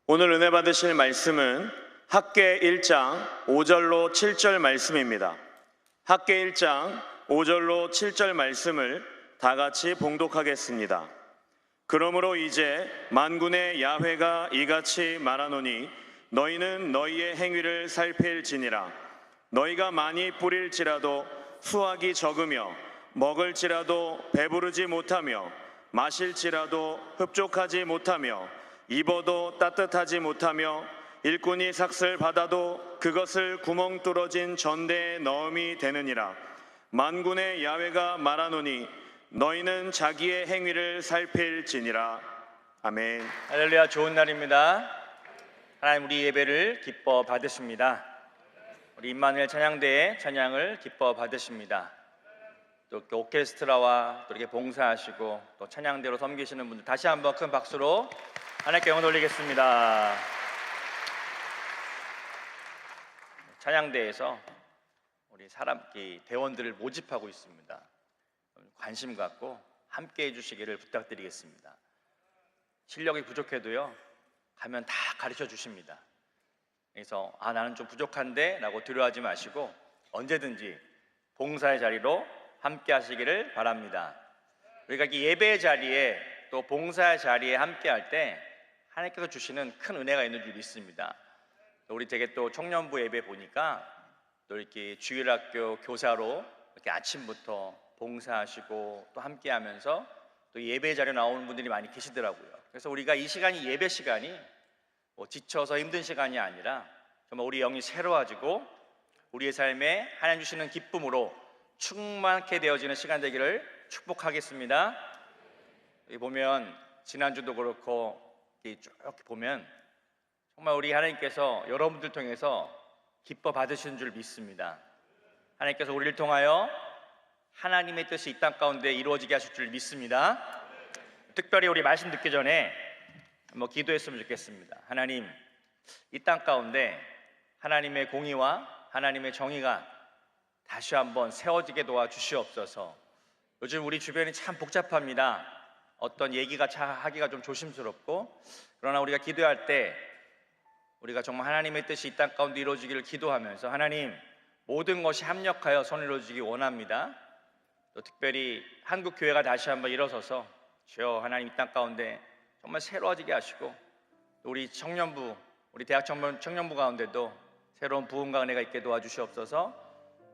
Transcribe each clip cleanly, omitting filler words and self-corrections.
오늘 은혜 받으실 말씀은 학개 1장 5절로 7절 말씀입니다. 학개 1장 5절로 7절 말씀을 다 같이 봉독하겠습니다. 그러므로 이제 만군의 야훼가 이같이 말하노니 너희는 너희의 행위를 살필지니라. 너희가 많이 뿌릴지라도 수확이 적으며 먹을지라도 배부르지 못하며 마실지라도 흡족하지 못하며 입어도 따뜻하지 못하며 일꾼이 삭슬 받아도 그것을 구멍 뚫어진 전대에 넣음이 되느니라. 만군의 야훼가 말하노니 너희는 자기의 행위를 살필지니라. 아멘. 할렐루야. 좋은 날입니다. 하나님, 우리 예배를 기뻐 받으십니다. 우리 임마누엘 찬양대의 찬양을 기뻐 받으십니다. 또 이렇게 오케스트라와 또 이렇게 봉사하시고 또 찬양대로 섬기시는 분들 다시 한번 큰 박수로 하나님께 영광 돌리겠습니다. 찬양대에서 우리 대원들을 모집하고 있습니다. 관심 갖고 함께 해주시기를 부탁드리겠습니다. 실력이 부족해도요, 가면 다 가르쳐 주십니다. 그래서 나는 좀 부족한데 라고 두려워하지 마시고 언제든지 봉사의 자리로 함께 하시기를 바랍니다. 우리가 이 예배의 자리에 또 봉사의 자리에 함께 할 때 하나님께서 주시는 큰 은혜가 있는 줄 믿습니다. 우리 되게 또 청년부 예배 보니까 또 이렇게 주일학교 교사로 이렇게 아침부터 봉사하시고 또 함께 하면서 또 예배 자리에 나오는 분들이 많이 계시더라고요. 그래서 우리가 이 시간이 예배 시간이 지쳐서 힘든 시간이 아니라 정말 우리 영이 새로워지고 우리의 삶에 하나님 주시는 기쁨으로 충만하게 되어지는 시간 되기를 축복하겠습니다. 여기 보면 지난주도 그렇고 쭉 보면 정말 우리 하나님께서 여러분들 통해서 기뻐 받으시는 줄 믿습니다. 하나님께서 우리를 통하여 하나님의 뜻이 이 땅 가운데 이루어지게 하실 줄 믿습니다. 특별히 우리 말씀 듣기 전에 한번 기도했으면 좋겠습니다. 하나님, 이 땅 가운데 하나님의 공의와 하나님의 정의가 다시 한번 세워지게 도와주시옵소서. 요즘 우리 주변이 참 복잡합니다. 어떤 얘기가 하기가 좀 조심스럽고, 그러나 우리가 기도할 때 우리가 정말 하나님의 뜻이 이 땅 가운데 이루어지기를 기도하면서 하나님, 모든 것이 합력하여 선을 이루어지기 원합니다. 또 특별히 한국 교회가 다시 한번 일어서서 주여 하나님 이 땅 가운데 정말 새로워지게 하시고, 또 우리 청년부, 우리 대학 청년부 가운데도 새로운 부흥과 은혜가 있게 도와주시옵소서.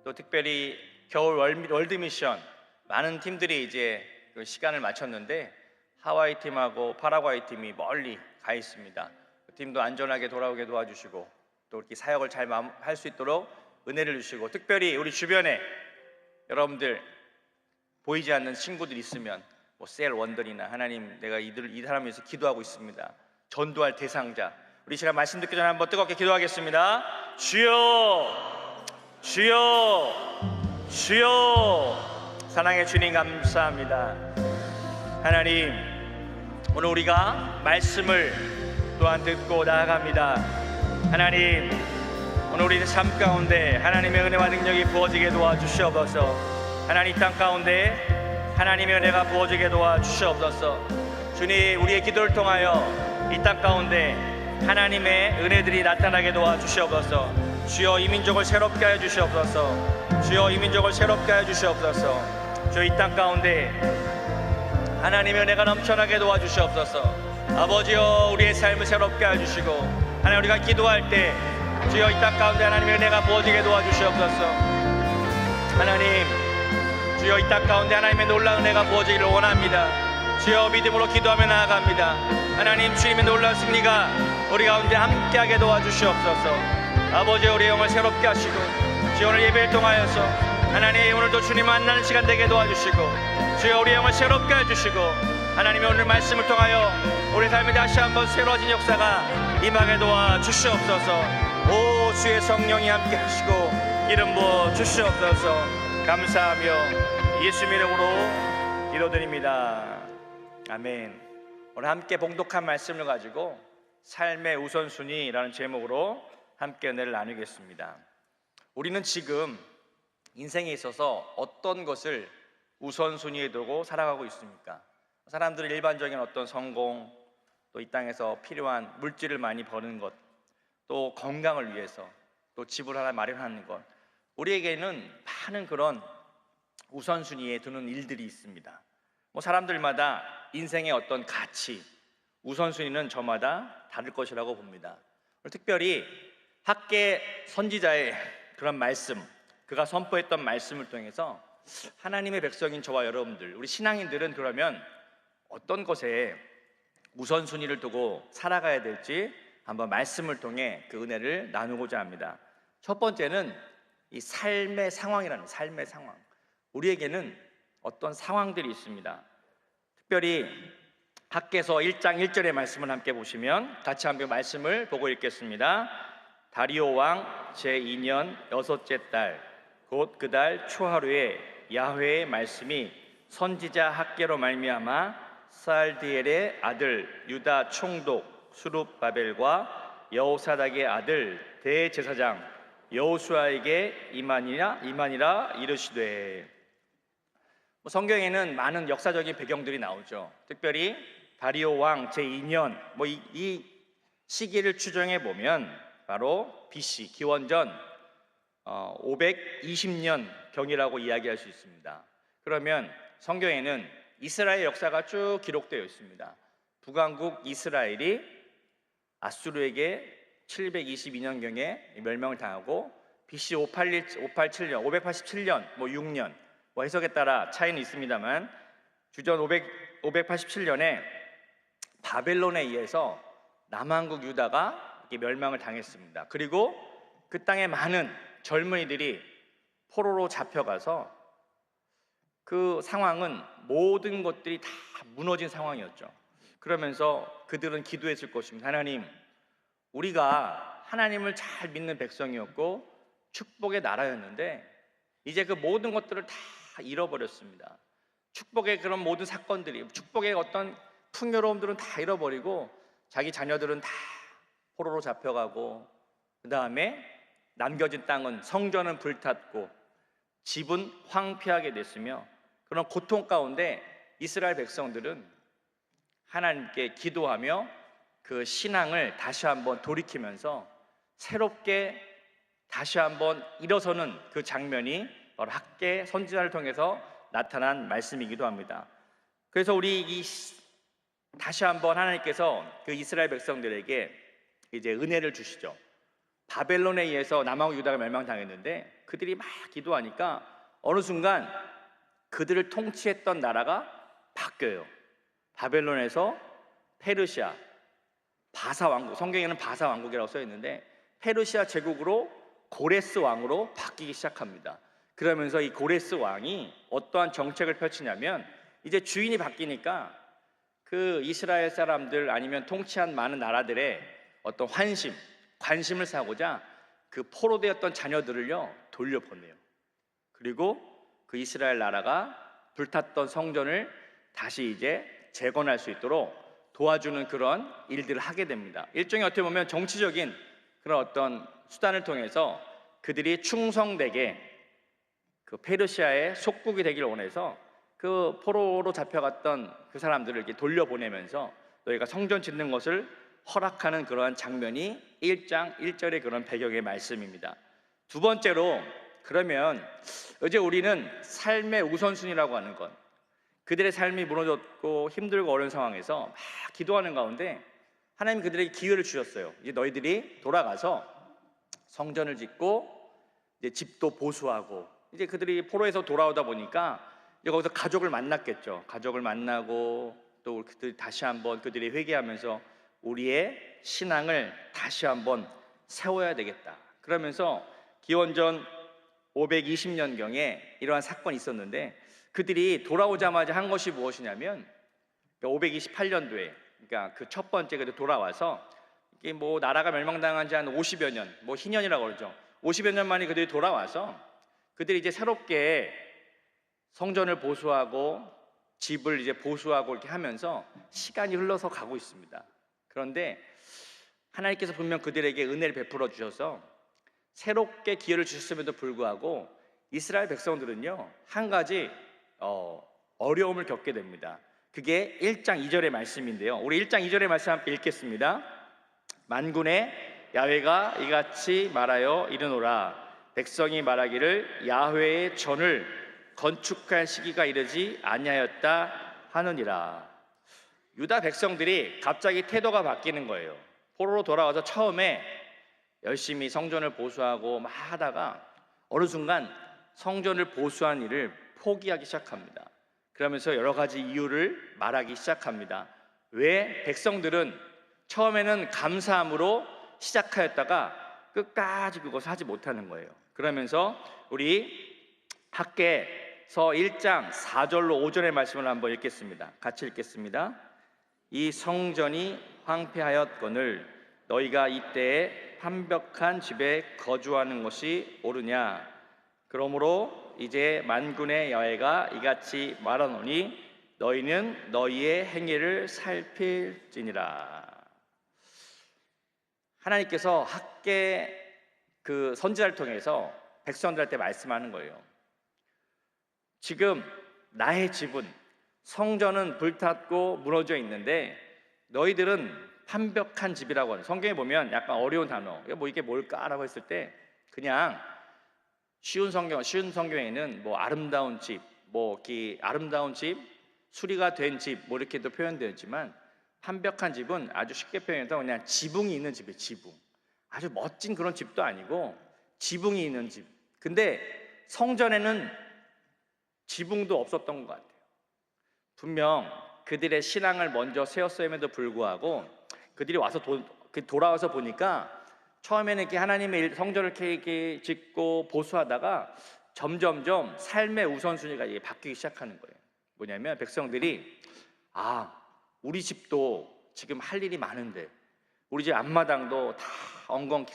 또 특별히 겨울 월드 미션 많은 팀들이 이제 그 시간을 마쳤는데 하와이 팀하고 파라과이 팀이 멀리 가 있습니다. 그 팀도 안전하게 돌아오게 도와주시고 또 이렇게 사역을 잘 할 수 있도록 은혜를 주시고, 특별히 우리 주변에 여러분들 보이지 않는 친구들 있으면 셀 원들이나 하나님, 내가 이 사람 위해서 기도하고 있습니다. 전도할 대상자, 우리 시간 말씀 듣기 전에 한번 뜨겁게 기도하겠습니다. 주여, 주여, 주여. 사랑의 주님 감사합니다. 하나님, 오늘 우리가 말씀을 또한 듣고 나아갑니다. 하나님, 오늘 우리의 삶 가운데 하나님의 은혜와 능력이 부어지게 도와주시옵소서. 하나님, 이 땅 가운데 하나님의 은혜가 부어지게 도와주시옵소서. 주님, 우리의 기도를 통하여 이 땅 가운데 하나님의 은혜들이 나타나게 도와주시옵소서. 주여, 이 민족을 새롭게 하여 주시옵소서. 주여, 이 민족을 새롭게 하여 주시옵소서. 주여, 이 땅 가운데 하나님의 은혜가 넘쳐나게 도와주시옵소서. 아버지여, 우리의 삶을 새롭게 하여 주시고, 하나님, 우리가 기도할 때 주여 이 땅 가운데 하나님의 은혜가 부어지게 도와주시옵소서. 하나님, 주여 이 땅 가운데 하나님의 놀라운 은혜가 부어지기를 원합니다. 주여, 믿음으로 기도하며 나아갑니다. 하나님, 주님의 놀라운 승리가 우리 가운데 함께하게 도와주시옵소서. 아버지, 우리 영을 새롭게 하시고 주여, 오늘 예배를 통하여서 하나님, 오늘도 주님 만나는 시간 되게 도와주시고 주여, 우리 영을 새롭게 해주시고 하나님의 오늘 말씀을 통하여 우리 삶에 다시 한번 새로워진 역사가 임하게 도와주시옵소서. 오, 주의 성령이 함께 하시고 기름 부어 주시옵소서. 감사하며 예수님 이름으로 기도드립니다. 아멘. 오늘 함께 봉독한 말씀을 가지고 삶의 우선순위라는 제목으로 함께 은혜를 나누겠습니다. 우리는 지금 인생에 있어서 어떤 것을 우선순위에 두고 살아가고 있습니까? 사람들은 일반적인 어떤 성공, 또 이 땅에서 필요한 물질을 많이 버는 것, 또 건강을 위해서 또 집을 하나 마련하는 것, 우리에게는 많은 그런 우선순위에 두는 일들이 있습니다. 사람들마다 인생의 어떤 가치, 우선순위는 저마다 다를 것이라고 봅니다. 특별히 학계 선지자의 그런 말씀, 그가 선포했던 말씀을 통해서 하나님의 백성인 저와 여러분들, 우리 신앙인들은 그러면 어떤 것에 우선순위를 두고 살아가야 될지 한번 말씀을 통해 그 은혜를 나누고자 합니다. 첫 번째는 이 삶의 상황이라는, 삶의 상황. 우리에게는 어떤 상황들이 있습니다. 특별히 학개서 1장 1절의 말씀을 함께 보시면 같이 한번 말씀을 보고 읽겠습니다. 다리오 왕 제2년 여섯째 달 곧 그 달 초하루에 야훼의 말씀이 선지자 학개로 말미암아 살디엘의 아들 유다 총독 수룹바벨과 여호사닥의 아들 대제사장 여호수아에게 이만이라 이르시되. 성경에는 많은 역사적인 배경들이 나오죠. 특별히 다리오 왕 제2년 이 시기를 추정해 보면 바로 BC 기원전 520년 경이라고 이야기할 수 있습니다. 그러면 성경에는 이스라엘 역사가 쭉 기록되어 있습니다. 북왕국 이스라엘이 아수르에게 722년경에 멸망을 당하고 BC 587년, 587년, 6년 해석에 따라 차이는 있습니다만 주전 587년에 바벨론에 의해서 남왕국 유다가 멸망을 당했습니다. 그리고 그 땅에 많은 젊은이들이 포로로 잡혀가서 그 상황은 모든 것들이 다 무너진 상황이었죠. 그러면서 그들은 기도했을 것입니다. 하나님, 우리가 하나님을 잘 믿는 백성이었고 축복의 나라였는데 이제 그 모든 것들을 다 잃어버렸습니다. 축복의 그런 모든 사건들이, 축복의 어떤 풍요로움들은 다 잃어버리고 자기 자녀들은 다 포로로 잡혀가고, 그 다음에 남겨진 땅은, 성전은 불탔고 집은 황폐하게 됐으며, 그런 고통 가운데 이스라엘 백성들은 하나님께 기도하며 그 신앙을 다시 한번 돌이키면서 새롭게 다시 한번 일어서는 그 장면이 바로 학개 선지자를 통해서 나타난 말씀이기도 합니다. 그래서 우리 다시 한번 하나님께서 그 이스라엘 백성들에게 이제 은혜를 주시죠. 바벨론에 의해서 남왕국 유다가 멸망당했는데 그들이 막 기도하니까 어느 순간 그들을 통치했던 나라가 바뀌어요. 바벨론에서 페르시아, 바사 왕국, 성경에는 바사 왕국이라고 써 있는데 페르시아 제국으로 고레스 왕으로 바뀌기 시작합니다. 그러면서 이 고레스 왕이 어떠한 정책을 펼치냐면, 이제 주인이 바뀌니까 그 이스라엘 사람들 아니면 통치한 많은 나라들의 어떤 관심을 사고자 그 포로되었던 자녀들을요 돌려보내요. 그리고 그 이스라엘 나라가 불탔던 성전을 다시 이제 재건할 수 있도록 도와주는 그런 일들을 하게 됩니다. 일종의 어떻게 보면 정치적인 그런 어떤 수단을 통해서 그들이 충성되게 그 페르시아의 속국이 되기를 원해서 그 포로로 잡혀갔던 그 사람들을 이렇게 돌려보내면서 너희가 성전 짓는 것을 허락하는 그러한 장면이 1장 1절의 그런 배경의 말씀입니다. 두 번째로, 그러면 이제 우리는 삶의 우선순위라고 하는 것, 그들의 삶이 무너졌고 힘들고 어려운 상황에서 막 기도하는 가운데 하나님 그들에게 기회를 주셨어요. 이제 너희들이 돌아가서 성전을 짓고 이제 집도 보수하고, 이제 그들이 포로에서 돌아오다 보니까 이제 거기서 가족을 만났겠죠. 가족을 만나고 또 그들 다시 한번 그들이 회개하면서 우리의 신앙을 다시 한번 세워야 되겠다. 그러면서 기원전 520년경에 이러한 사건이 있었는데 그들이 돌아오자마자 한 것이 무엇이냐면 528년도에, 그러니까 그 첫 번째 그들 돌아와서 이게 나라가 멸망당한 지 한 50여 년, 희년이라고 그러죠. 50여 년 만에 그들이 돌아와서 그들이 이제 새롭게 성전을 보수하고 집을 이제 보수하고 이렇게 하면서 시간이 흘러서 가고 있습니다. 그런데 하나님께서 분명 그들에게 은혜를 베풀어 주셔서 새롭게 기회를 주셨음에도 불구하고 이스라엘 백성들은요 한 가지 어려움을 겪게 됩니다. 그게 1장 2절의 말씀인데요. 우리 1장 2절의 말씀 함께 읽겠습니다. 만군의 야훼가 이같이 말하여 이르노라. 백성이 말하기를 야훼의 전을 건축할 시기가 이르지 아니하였다 하느니라. 유다 백성들이 갑자기 태도가 바뀌는 거예요. 포로로 돌아와서 처음에 열심히 성전을 보수하고 막 하다가 어느 순간 성전을 보수한 일을 포기하기 시작합니다. 그러면서 여러 가지 이유를 말하기 시작합니다. 왜 백성들은 처음에는 감사함으로 시작하였다가 끝까지 그것을 하지 못하는 거예요. 그러면서 우리 학개서 1장 4절로 5절의 말씀을 한번 읽겠습니다. 같이 읽겠습니다. 이 성전이 황폐하였거늘 너희가 이때에 판벽한 집에 거주하는 것이 옳으냐. 그러므로 이제 만군의 야훼가 이같이 말하노니 너희는 너희의 행위를 살필지니라. 하나님께서 학개 그 선지자를 통해서 백성들한테 말씀하는 거예요. 지금 나의 집은 성전은 불탔고 무너져 있는데 너희들은 판벽한 집이라고 하는, 성경에 보면 약간 어려운 단어, 뭐 이게 뭘까라고 했을 때 그냥 쉬운 성경에는 뭐 아름다운 집, 뭐 아름다운 집, 수리가 된 집, 뭐 이렇게도 표현되었지만 판벽한 집은 아주 쉽게 표현해서 그냥 지붕이 있는 집이에요. 지붕. 아주 멋진 그런 집도 아니고 지붕이 있는 집. 근데 성전에는 지붕도 없었던 것 같아요. 분명 그들의 신앙을 먼저 세웠음에도 불구하고 그들이 와서 돌아와서 보니까 처음에는 이렇게 하나님의 성전을 이렇게 짓고 보수하다가 점점점 삶의 우선순위가 이게 바뀌기 시작하는 거예요. 뭐냐면 백성들이 우리 집도 지금 할 일이 많은데 우리 집 앞마당도 다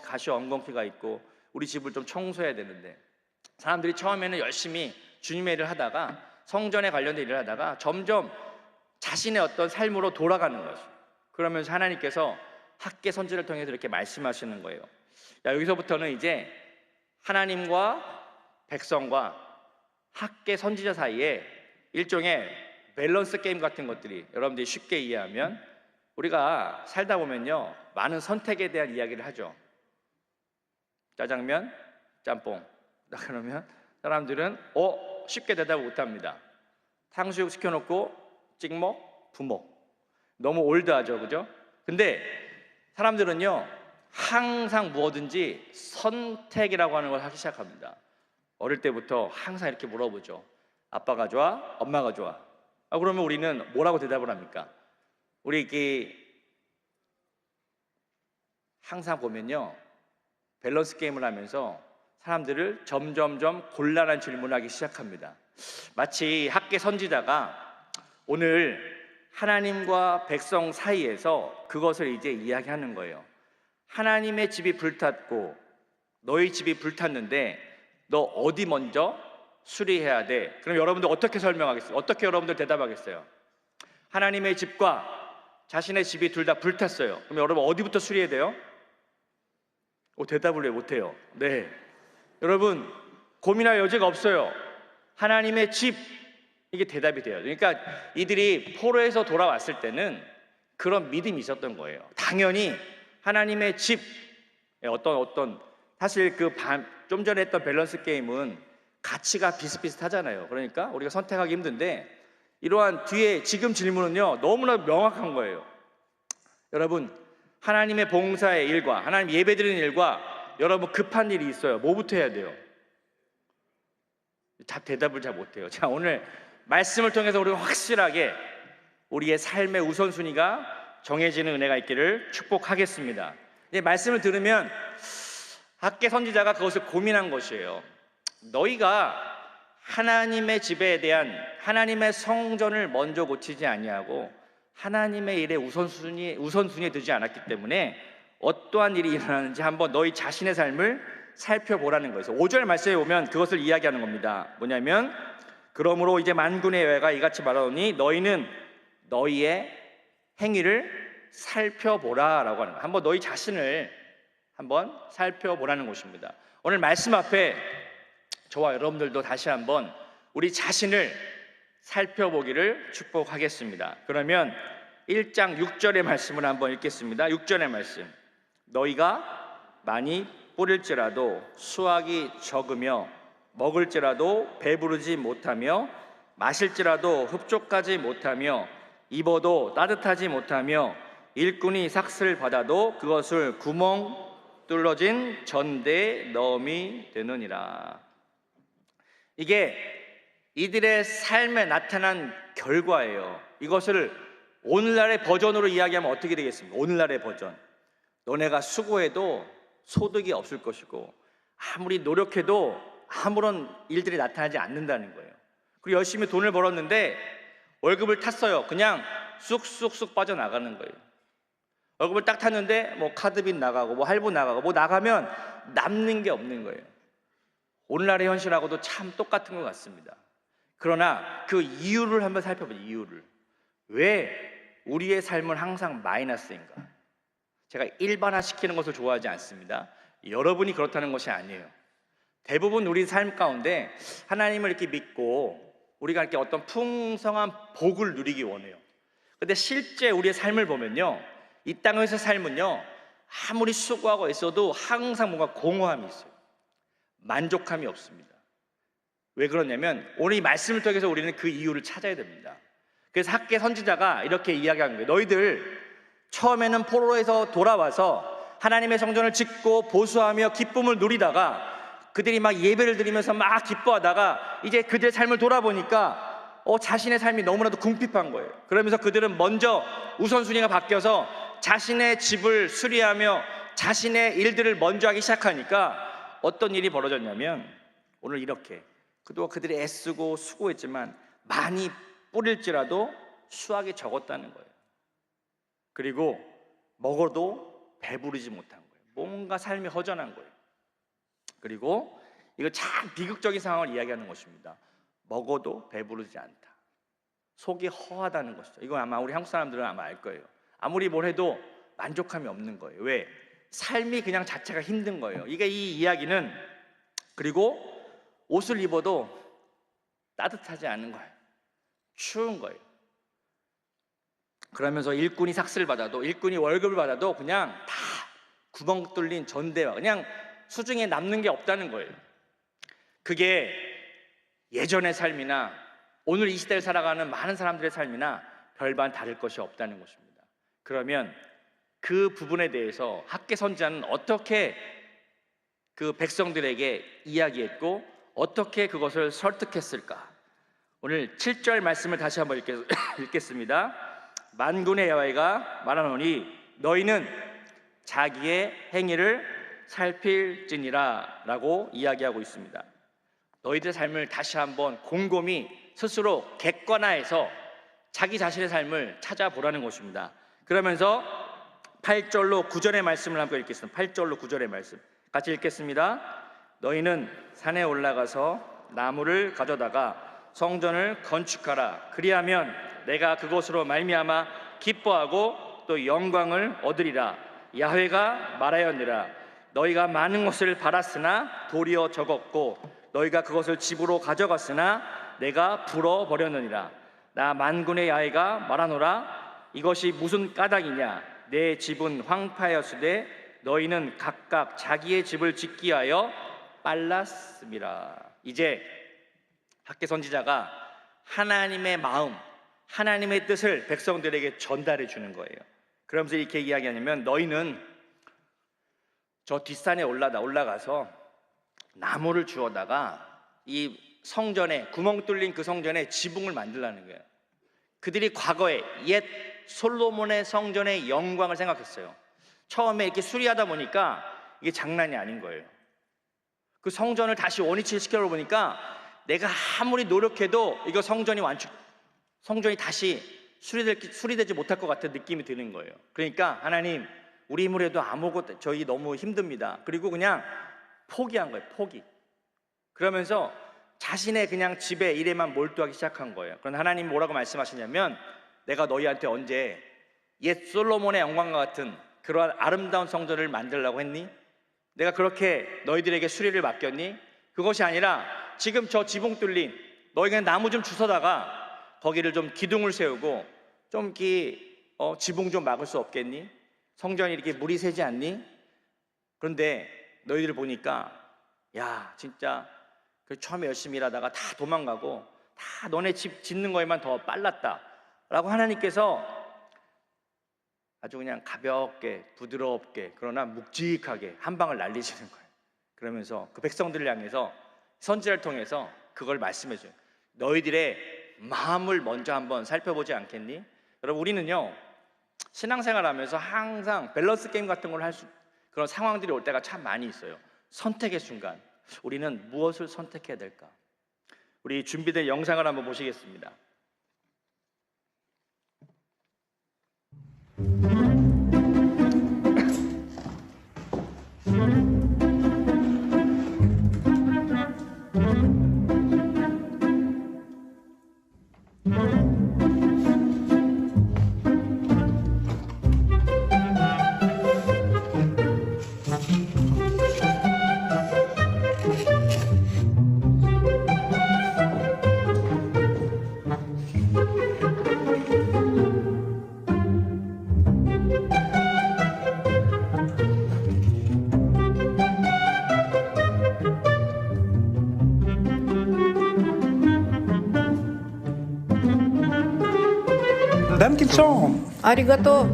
가시 엉겅퀴가 있고 우리 집을 좀 청소해야 되는데, 사람들이 처음에는 열심히 주님의 일을 하다가 성전에 관련된 일을 하다가 점점 자신의 어떤 삶으로 돌아가는 거죠. 그러면서 하나님께서 학개 선지를 통해서 이렇게 말씀하시는 거예요. 여기서부터는 이제 하나님과 백성과 학개 선지자 사이에 일종의 밸런스 게임 같은 것들이, 여러분들이 쉽게 이해하면 우리가 살다 보면요 많은 선택에 대한 이야기를 하죠. 짜장면, 짬뽕. 그러면 사람들은 쉽게 대답을 못합니다. 탕수육 시켜놓고 찍먹, 부먹. 너무 올드하죠, 그죠? 근데 사람들은요 항상 무엇든지 선택이라고 하는 걸 하기 시작합니다. 어릴 때부터 항상 이렇게 물어보죠. 아빠가 좋아? 엄마가 좋아? 그러면 우리는 뭐라고 대답을 합니까? 우리 항상 보면요 밸런스 게임을 하면서 사람들을 점점점 곤란한 질문을 하기 시작합니다. 마치 학개 선지자가 오늘 하나님과 백성 사이에서 그것을 이제 이야기하는 거예요. 하나님의 집이 불탔고 너희 집이 불탔는데 너 어디 먼저 수리해야 돼? 그럼 여러분들 어떻게 설명하겠어요? 어떻게 여러분들 대답하겠어요? 하나님의 집과 자신의 집이 둘 다 불탔어요. 그럼 여러분 어디부터 수리해야 돼요? 대답을 왜 못해요? 네, 여러분 고민할 여지가 없어요. 하나님의 집, 이게 대답이 돼요. 그러니까 이들이 포로에서 돌아왔을 때는 그런 믿음이 있었던 거예요. 당연히 하나님의 집, 어떤 사실 좀 전에 했던 밸런스 게임은 가치가 비슷비슷하잖아요. 그러니까 우리가 선택하기 힘든데 이러한 뒤에 지금 질문은요 너무나 명확한 거예요. 여러분 하나님의 봉사의 일과 하나님 예배드리는 일과 여러분 급한 일이 있어요. 뭐부터 해야 돼요? 대답을 잘 못해요. 자, 오늘 말씀을 통해서 우리가 확실하게 우리의 삶의 우선순위가 정해지는 은혜가 있기를 축복하겠습니다. 이제 말씀을 들으면 학개 선지자가 그것을 고민한 것이에요. 너희가 하나님의 집에 대한 하나님의 성전을 먼저 고치지 아니하고 하나님의 일에 우선순위에 두지 않았기 때문에 어떠한 일이 일어나는지 한번 너희 자신의 삶을 살펴보라는 거예요. 5절 말씀에 보면 그것을 이야기하는 겁니다. 뭐냐면 그러므로 이제 만군의 여호와가 이같이 말하노니 너희는 너희의 행위를 살펴보라라고 하는 거예요. 한번 너희 자신을 한번 살펴보라는 것입니다. 오늘 말씀 앞에 저와 여러분들도 다시 한번 우리 자신을 살펴보기를 축복하겠습니다. 그러면 1장 6절의 말씀을 한번 읽겠습니다. 6절의 말씀. 너희가 많이 뿌릴지라도 수확이 적으며 먹을지라도 배부르지 못하며 마실지라도 흡족하지 못하며 입어도 따뜻하지 못하며 일꾼이 삭슬 받아도 그것을 구멍 뚫어진 전대에 넣음이 되느니라. 이게 이들의 삶에 나타난 결과예요. 이것을 오늘날의 버전으로 이야기하면 어떻게 되겠습니까? 오늘날의 버전. 너네가 수고해도 소득이 없을 것이고 아무리 노력해도 아무런 일들이 나타나지 않는다는 거예요. 그리고 열심히 돈을 벌었는데 월급을 탔어요. 그냥 쑥쑥쑥 빠져나가는 거예요. 월급을 딱 탔는데 뭐 카드빚 나가고 뭐 할부 나가고 뭐 나가면 남는 게 없는 거예요. 오늘날의 현실하고도 참 똑같은 것 같습니다. 그러나 그 이유를 한번 살펴보죠. 이유를. 왜 우리의 삶은 항상 마이너스인가? 제가 일반화시키는 것을 좋아하지 않습니다. 여러분이 그렇다는 것이 아니에요. 대부분 우리 삶 가운데 하나님을 이렇게 믿고 우리가 이렇게 어떤 풍성한 복을 누리기 원해요. 근데 실제 우리의 삶을 보면요, 이 땅에서 삶은요, 아무리 수고하고 있어도 항상 뭔가 공허함이 있어요. 만족함이 없습니다. 왜 그러냐면 오늘 이 말씀을 통해서 우리는 그 이유를 찾아야 됩니다. 그래서 학개 선지자가 이렇게 이야기한 거예요. 너희들 처음에는 포로에서 돌아와서 하나님의 성전을 짓고 보수하며 기쁨을 누리다가 그들이 막 예배를 드리면서 막 기뻐하다가 이제 그들의 삶을 돌아보니까 자신의 삶이 너무나도 궁핍한 거예요. 그러면서 그들은 먼저 우선순위가 바뀌어서 자신의 집을 수리하며 자신의 일들을 먼저 하기 시작하니까 어떤 일이 벌어졌냐면 오늘 이렇게 그동안 그들이 애쓰고 수고했지만 많이 뿌릴지라도 수확이 적었다는 거예요. 그리고 먹어도 배부르지 못한 거예요. 뭔가 삶이 허전한 거예요. 그리고 이거 참 비극적인 상황을 이야기하는 것입니다. 먹어도 배부르지 않다. 속이 허하다는 것이죠. 이거 아마 우리 한국 사람들은 아마 알 거예요. 아무리 뭘 해도 만족함이 없는 거예요. 왜? 삶이 그냥 자체가 힘든 거예요. 이게 이 이야기는 그리고 옷을 입어도 따뜻하지 않은 거예요. 추운 거예요. 그러면서 일꾼이 삭스를 받아도 일꾼이 월급을 받아도 그냥 다 구멍 뚫린 전대와 그냥 수중에 남는 게 없다는 거예요. 그게 예전의 삶이나 오늘 이 시대를 살아가는 많은 사람들의 삶이나 별반 다를 것이 없다는 것입니다. 그러면 그 부분에 대해서 학개 선지자는 어떻게 그 백성들에게 이야기했고 어떻게 그것을 설득했을까? 오늘 7절 말씀을 다시 한번 읽겠습니다. 만군의 여호와가 말하노니 너희는 자기의 행위를 살필지니라 라고 이야기하고 있습니다. 너희들의 삶을 다시 한번 곰곰이 스스로 객관화해서 자기 자신의 삶을 찾아보라는 것입니다. 그러면서 8절로 9절의 말씀을 함께 읽겠습니다. 8절로 9절의 말씀 같이 읽겠습니다. 너희는 산에 올라가서 나무를 가져다가 성전을 건축하라. 그리하면 내가 그곳으로 말미암아 기뻐하고 또 영광을 얻으리라. 야훼가 말하였느라. 너희가 많은 것을 받았으나 도리어 적었고 너희가 그것을 집으로 가져갔으나 내가 불어버렸느니라. 나 만군의 야훼가 말하노라. 이것이 무슨 까닭이냐? 내 집은 황폐하였으되 너희는 각각 자기의 집을 짓기 위하여 빨랐음이라. 이제 학개 선지자가 하나님의 마음, 하나님의 뜻을 백성들에게 전달해 주는 거예요. 그러면서 이렇게 이야기하냐면 너희는 저 뒷산에 올라가서 나무를 주워다가 이 성전에 구멍 뚫린 그 성전에 지붕을 만들라는 거예요. 그들이 과거에 옛 솔로몬의 성전의 영광을 생각했어요. 처음에 이렇게 수리하다 보니까 이게 장난이 아닌 거예요. 그 성전을 다시 원위치 시켜 보니까 내가 아무리 노력해도 이거 성전이 다시 수리되지 못할 것 같은 느낌이 드는 거예요. 그러니까 하나님, 우리 힘으로 해도 아무것도 저희 너무 힘듭니다. 그리고 그냥 포기한 거예요. 포기. 그러면서 자신의 그냥 집에 일에만 몰두하기 시작한 거예요. 그런데 하나님 뭐라고 말씀하시냐면 내가 너희한테 언제 옛 솔로몬의 영광과 같은 그러한 아름다운 성전을 만들려고 했니? 내가 그렇게 너희들에게 수리를 맡겼니? 그것이 아니라 지금 저 지붕 뚫린 너희 그냥 나무 좀 주워다가 거기를 좀 기둥을 세우고 좀 지붕 좀 막을 수 없겠니? 성전이 이렇게 물이 새지 않니? 그런데 너희들 보니까 야 진짜 그 처음에 열심히 일하다가 다 도망가고 다 너네 집 짓는 거에만 더 빨랐다 라고 하나님께서 아주 그냥 가볍게 부드럽게 그러나 묵직하게 한 방을 날리시는 거예요. 그러면서 그 백성들을 향해서 선지자를 통해서 그걸 말씀해 줘요. 너희들의 마음을 먼저 한번 살펴보지 않겠니? 여러분 우리는요 신앙생활하면서 항상 밸런스 게임 같은 걸 그런 상황들이 올 때가 참 많이 있어요. 선택의 순간 우리는 무엇을 선택해야 될까? 우리 준비된 영상을 한번 보시겠습니다. Danke schön. Аригато.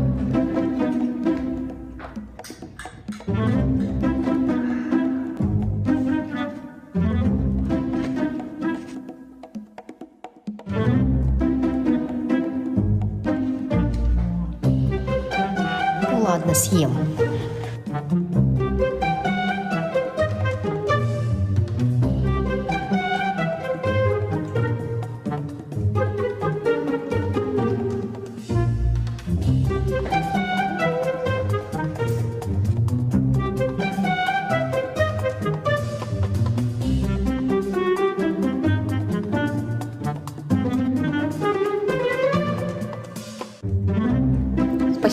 Ну ладно, съем.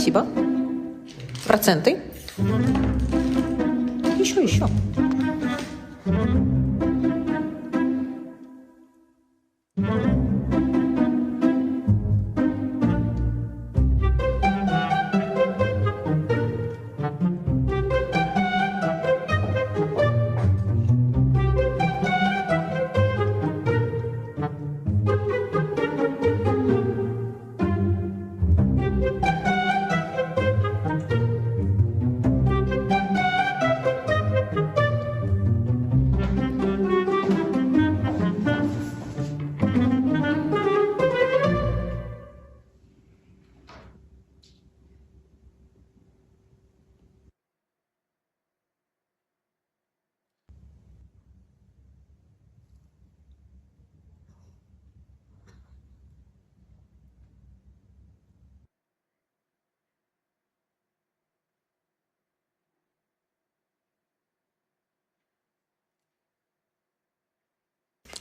Спасибо. Проценты? Еще.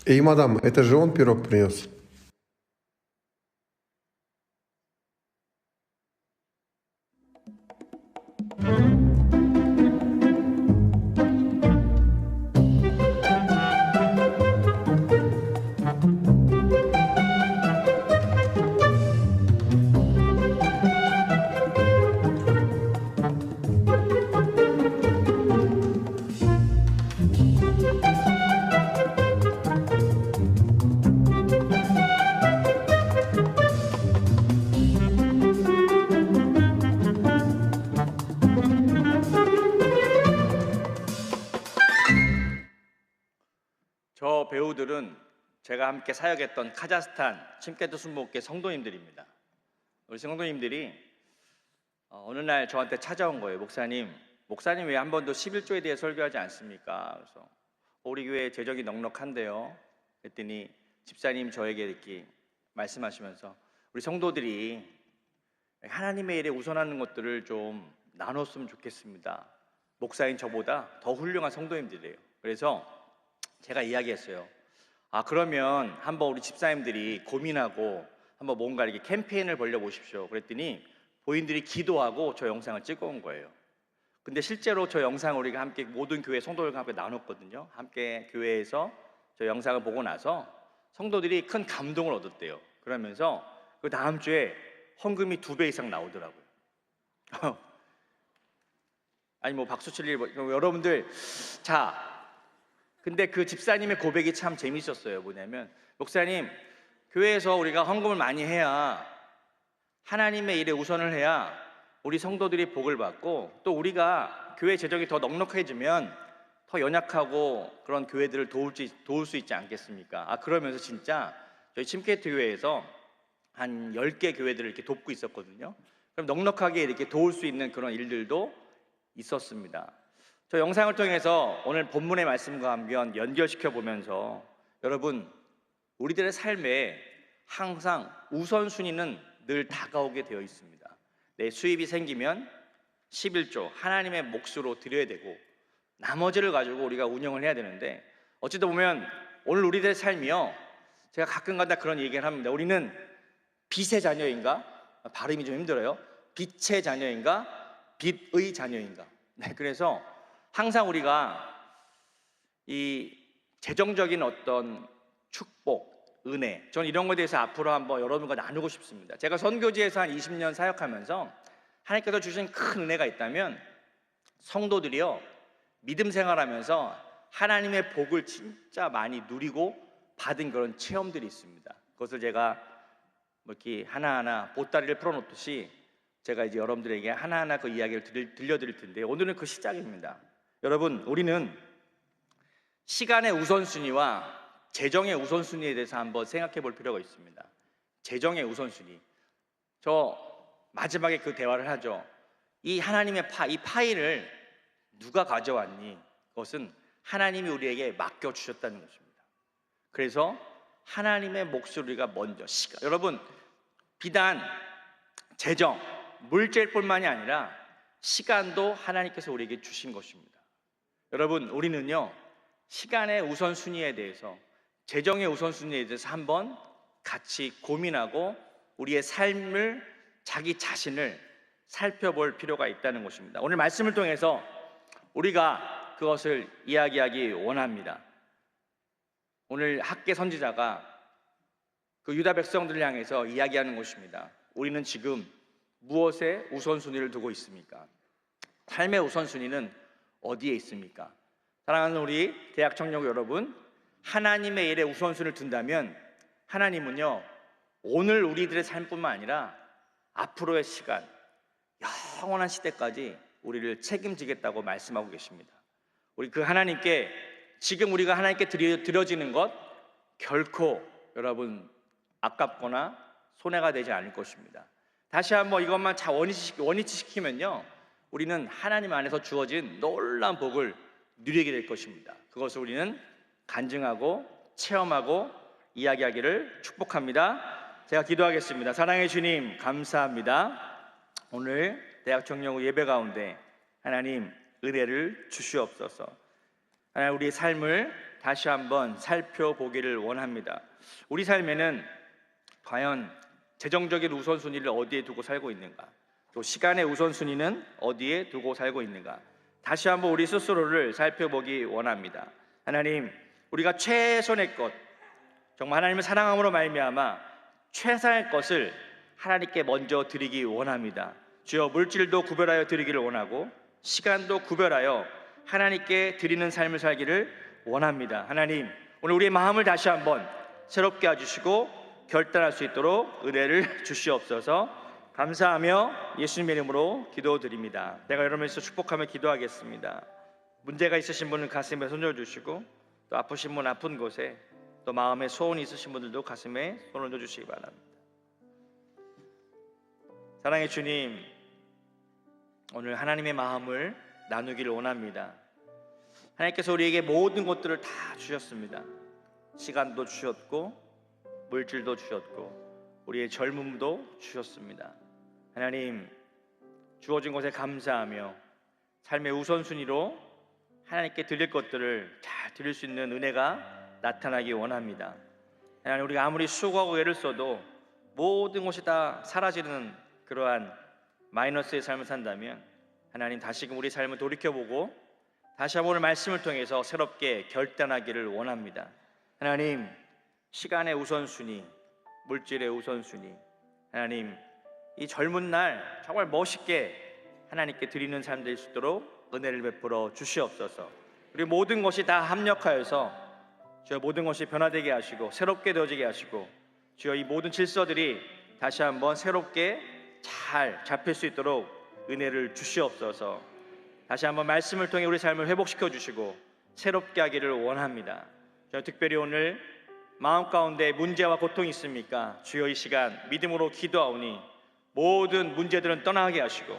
Эй, мадам, это же он пирог принес. 저 배우들은 제가 함께 사역했던 카자흐스탄 침케트 순복회 성도님들입니다. 우리 성도님들이 어느 날 저한테 찾아온 거예요. 목사님 왜 한 번도 11조에 대해 설교하지 않습니까? 그래서 우리 교회 재정이 넉넉한데요. 그랬더니 집사님 저에게 이렇게 말씀하시면서 우리 성도들이 하나님의 일에 우선하는 것들을 좀 나눴으면 좋겠습니다. 목사인 저보다 더 훌륭한 성도님들이에요. 그래서 제가 이야기했어요. 그러면 한번 우리 집사님들이 고민하고 한번 뭔가 이렇게 캠페인을 벌려보십시오. 그랬더니 본인들이 기도하고 저 영상을 찍어온 거예요. 근데 실제로 저 영상을 우리가 함께 모든 교회 성도들과 함께 나눴거든요. 함께 교회에서 저 영상을 보고 나서 성도들이 큰 감동을 얻었대요. 그러면서 그 다음 주에 헌금이 2배 이상 나오더라고요. 아니 뭐 박수 칠 일, 여러분들, 자, 근데 그 집사님의 고백이 참 재밌었어요. 뭐냐면, 목사님, 교회에서 우리가 헌금을 많이 해야, 하나님의 일에 우선을 해야 우리 성도들이 복을 받고, 또 우리가 교회 재정이 더 넉넉해지면 더 연약하고 그런 교회들을 도울 수 있지 않겠습니까? 그러면서 진짜 저희 침케이트 교회에서 한 10개 교회들을 이렇게 돕고 있었거든요. 그럼 넉넉하게 이렇게 도울 수 있는 그런 일들도 있었습니다. 저 영상을 통해서 오늘 본문의 말씀과 한번 연결시켜 보면서, 여러분, 우리들의 삶에 항상 우선순위는 늘 다가오게 되어 있습니다. 내 수입이 생기면 11조 하나님의 몫으로 드려야 되고, 나머지를 가지고 우리가 운영을 해야 되는데, 어찌 보면 오늘 우리들의 삶이요, 제가 가끔가다 그런 얘기를 합니다. 우리는 빛의 자녀인가? 발음이 좀 힘들어요. 빛의 자녀인가? 빛의 자녀인가? 네, 그래서 항상 우리가 이 재정적인 어떤 축복, 은혜, 저는 이런 것에 대해서 앞으로 한번 여러분과 나누고 싶습니다. 제가 선교지에서 한 20년 사역하면서 하나님께서 주신 큰 은혜가 있다면, 성도들이요, 믿음 생활하면서 하나님의 복을 진짜 많이 누리고 받은 그런 체험들이 있습니다. 그것을 제가 뭐 이렇게 하나하나 보따리를 풀어놓듯이 제가 이제 여러분들에게 하나하나 그 이야기를 들려드릴 텐데, 오늘은 그 시작입니다. 여러분, 우리는 시간의 우선순위와 재정의 우선순위에 대해서 한번 생각해 볼 필요가 있습니다. 재정의 우선순위. 저 마지막에 그 대화를 하죠. 이 하나님의 이 파일을 누가 가져왔니? 그것은 하나님이 우리에게 맡겨주셨다는 것입니다. 그래서 하나님의 몫을 우리가 먼저, 여러분, 비단 재정, 물질뿐만이 아니라 시간도 하나님께서 우리에게 주신 것입니다. 여러분, 우리는요, 시간의 우선순위에 대해서, 재정의 우선순위에 대해서 한번 같이 고민하고 우리의 삶을, 자기 자신을 살펴볼 필요가 있다는 것입니다. 오늘 말씀을 통해서 우리가 그것을 이야기하기 원합니다. 오늘 학개 선지자가 그 유다 백성들을 향해서 이야기하는 것입니다. 우리는 지금 무엇에 우선순위를 두고 있습니까? 삶의 우선순위는 어디에 있습니까? 사랑하는 우리 대학 청년 여러분, 하나님의 일에 우선순위를 둔다면 하나님은요, 오늘 우리들의 삶뿐만 아니라 앞으로의 시간, 영원한 시대까지 우리를 책임지겠다고 말씀하고 계십니다. 우리 그 하나님께, 지금 우리가 하나님께 드려지는 것 결코 여러분 아깝거나 손해가 되지 않을 것입니다. 다시 한번 이것만 잘 원위치시키면요, 우리는 하나님 안에서 주어진 놀라운 복을 누리게 될 것입니다. 그것을 우리는 간증하고 체험하고 이야기하기를 축복합니다. 제가 기도하겠습니다. 사랑의 주님, 감사합니다. 오늘 대학 청년부 예배 가운데 하나님 은혜를 주시옵소서. 하나님, 우리의 삶을 다시 한번 살펴보기를 원합니다. 우리 삶에는 과연 재정적인 우선순위를 어디에 두고 살고 있는가, 또 시간의 우선순위는 어디에 두고 살고 있는가, 다시 한번 우리 스스로를 살펴보기 원합니다. 하나님, 우리가 최선의 것, 정말 하나님을 사랑함으로 말미암아 최선의 것을 하나님께 먼저 드리기 원합니다. 주여, 물질도 구별하여 드리기를 원하고 시간도 구별하여 하나님께 드리는 삶을 살기를 원합니다. 하나님, 오늘 우리의 마음을 다시 한번 새롭게 해주시고 결단할 수 있도록 은혜를 주시옵소서. 감사하며 예수님의 이름으로 기도드립니다. 내가 여러분에서 축복하며 기도하겠습니다. 문제가 있으신 분은 가슴에 손을 주시고, 또 아프신 분 아픈 곳에, 또 마음에 소원이 있으신 분들도 가슴에 손을 넣어주시기 바랍니다. 사랑의 주님, 오늘 하나님의 마음을 나누기를 원합니다. 하나님께서 우리에게 모든 것들을 다 주셨습니다. 시간도 주셨고 물질도 주셨고 우리의 젊음도 주셨습니다. 하나님, 주어진 것에 감사하며 삶의 우선순위로 하나님께 드릴 것들을 잘 드릴 수 있는 은혜가 나타나기 원합니다. 하나님, 우리가 아무리 수고하고 애를 써도 모든 것이 다 사라지는 그러한 마이너스의 삶을 산다면, 하나님, 다시금 우리 삶을 돌이켜보고 다시 한번 오늘 말씀을 통해서 새롭게 결단하기를 원합니다. 하나님, 시간의 우선순위, 물질의 우선순위. 하나님, 이 젊은 날 정말 멋있게 하나님께 드리는 삶 될 수 있도록 은혜를 베풀어 주시옵소서. 우리 모든 것이 다 합력하여서 주여 모든 것이 변화되게 하시고 새롭게 되어지게 하시고 주여 이 모든 질서들이 다시 한번 새롭게 잘 잡힐 수 있도록 은혜를 주시옵소서. 다시 한번 말씀을 통해 우리 삶을 회복시켜 주시고 새롭게 하기를 원합니다. 저는 특별히 오늘 마음 가운데 문제와 고통이 있습니까? 주여 이 시간 믿음으로 기도하오니 모든 문제들은 떠나게 하시고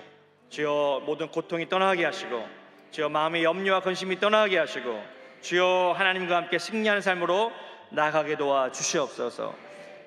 주여 모든 고통이 떠나게 하시고 주여 마음의 염려와 근심이 떠나게 하시고 주여 하나님과 함께 승리하는 삶으로 나아가게 도와 주시옵소서.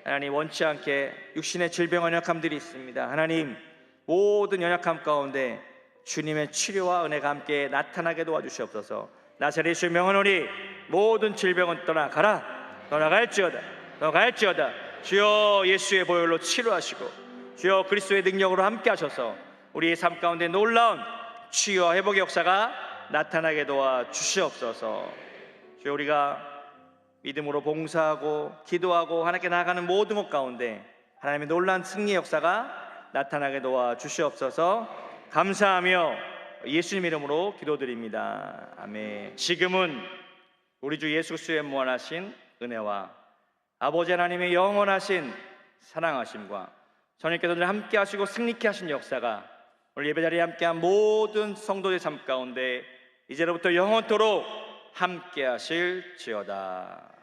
하나님, 원치 않게 육신의 질병 연약함들이 있습니다. 하나님, 모든 연약함 가운데 주님의 치료와 은혜가 함께 나타나게 도와주시옵소서. 나사렛 예수의 명하노니 모든 질병은 떠나가라. 떠나갈지어다. 떠나갈지어다. 주여 예수의 보혈로 치료하시고 주여 그리스도의 능력으로 함께 하셔서 우리의 삶 가운데 놀라운 치유와 회복의 역사가 나타나게 도와 주시옵소서. 주여 우리가 믿음으로 봉사하고 기도하고 하나님께 나아가는 모든 것 가운데 하나님의 놀라운 승리의 역사가 나타나게 도와 주시옵소서. 감사하며 예수님 이름으로 기도드립니다. 아멘. 지금은 우리 주 예수 그리스도의 무한하신 은혜와 아버지 하나님의 영원하신 사랑하심과 저녁께서 늘 함께 하시고 승리케 하신 역사가 오늘 예배자리에 함께한 모든 성도의 삶 가운데 이제로부터 영원토록 함께 하실지어다.